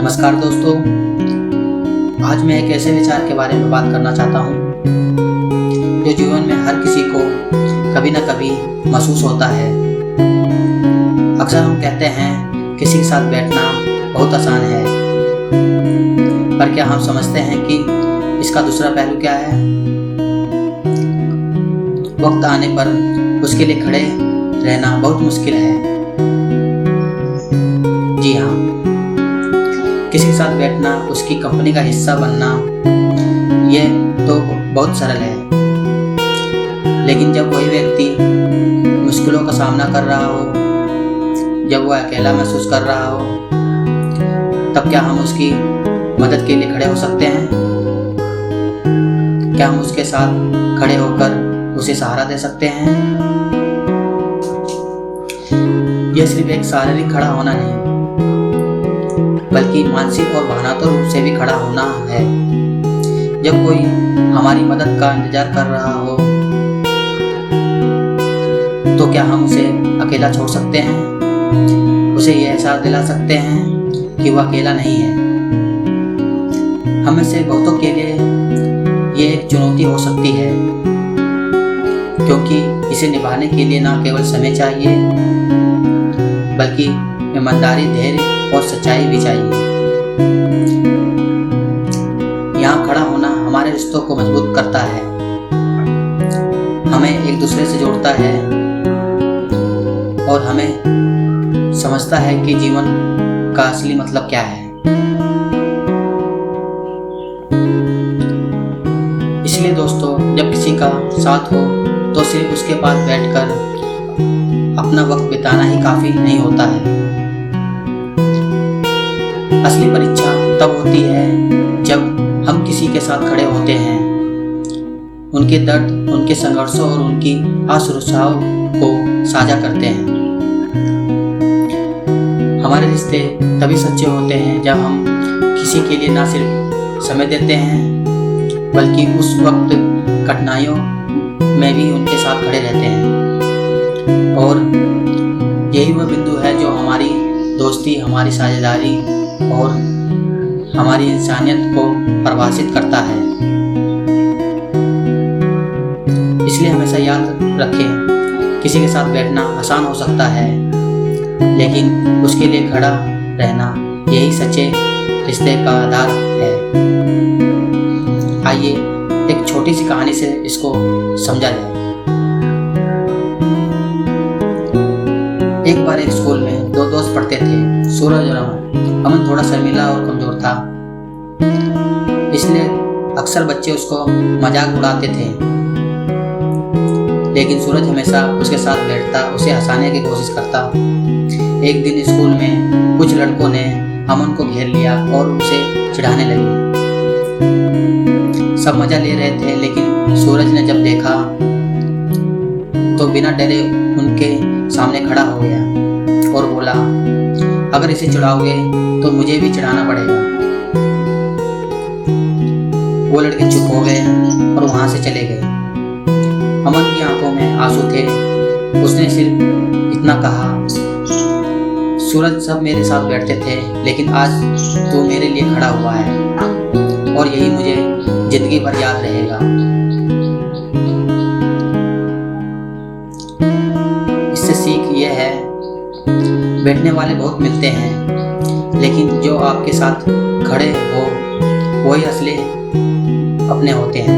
नमस्कार दोस्तों, आज मैं एक ऐसे विचार के बारे में बात करना चाहता हूँ जो जीवन में हर किसी को कभी न कभी महसूस होता है। अक्सर हम कहते हैं किसी के साथ बैठना बहुत आसान है, पर क्या हम समझते हैं कि इसका दूसरा पहलू क्या है? वक्त आने पर उसके लिए खड़े रहना बहुत मुश्किल है। जी हाँ, किसी के साथ बैठना, उसकी कंपनी का हिस्सा बनना, यह तो बहुत सरल है। लेकिन जब वही व्यक्ति मुश्किलों का सामना कर रहा हो, जब वह अकेला महसूस कर रहा हो, तब क्या हम उसकी मदद के लिए खड़े हो सकते हैं? क्या हम उसके साथ खड़े होकर उसे सहारा दे सकते हैं? यह सिर्फ एक शारीरिक खड़ा होना नहीं, बल्कि मानसिक और भावनात्मक रूप से भी खड़ा होना है। जब कोई हमारी मदद का इंतजार कर रहा हो, तो क्या हम उसे अकेला छोड़ सकते हैं? उसे यह एहसास दिला सकते हैं कि वह अकेला नहीं है। हमें से बहुतों के लिए ये एक चुनौती हो सकती है, क्योंकि इसे निभाने के लिए न केवल समय चाहिए, बल्कि ईमानदारी, धैर्य और सच्चाई भी चाहिए। यहाँ खड़ा होना हमारे रिश्तों को मजबूत करता है, हमें एक दूसरे से जोड़ता है और हमें समझता है कि जीवन का असली मतलब क्या है। इसलिए दोस्तों, जब किसी का साथ हो तो सिर्फ उसके पास बैठकर अपना वक्त बिताना ही काफी नहीं होता है। असली परीक्षा तब होती है जब हम किसी के साथ खड़े होते हैं, उनके दर्द, उनके संघर्षों और उनकी असुरक्षाओं को साझा करते हैं। हमारे रिश्ते तभी सच्चे होते हैं जब हम किसी के लिए न सिर्फ समय देते हैं, बल्कि उस वक्त कठिनाइयों में भी उनके साथ खड़े रहते हैं। और यही वह बिंदु है जो हमारी दोस्ती, हमारी साझेदारी और हमारी इंसानियत को परिभाषित करता है। इसलिए हमेशा याद रखें, किसी के साथ बैठना आसान हो सकता है, लेकिन उसके लिए खड़ा रहना यही सच्चे रिश्ते का आधार है। आइए एक छोटी सी कहानी से इसको समझा जाए। एक बार एक स्कूल में दो दोस्त पढ़ते थे, सूरज और अमन। अमन थोड़ा शर्मीला और कमजोर था, इसलिए अक्सर बच्चे उसको मजाक उड़ाते थे। लेकिन सूरज हमेशा उसके साथ बैठता, उसे हंसाने की कोशिश करता। एक दिन स्कूल में कुछ लड़कों ने अमन को घेर लिया और उसे चिढ़ाने लगे। सब मजा ले रहे थे, लेकिन सूरज ने जब देखा तो बिना डरे उनके सामने खड़ा हो गया और बोला, अगर इसे चिढ़ाओगे तो मुझे भी चिढ़ाना पड़ेगा। वो लड़के चुप हो गए और वहां से चले गए। अमन की आंखों में आंसू थे। उसने सिर्फ इतना कहा, सूरज सब मेरे साथ बैठते थे, लेकिन आज तू मेरे लिए खड़ा हुआ है और यही मुझे जिंदगी भर याद रहेगा। इससे सीख ये है, बैठने वाले बहुत मिलते हैं, लेकिन जो आपके साथ खड़े हो वही असली अपने होते हैं।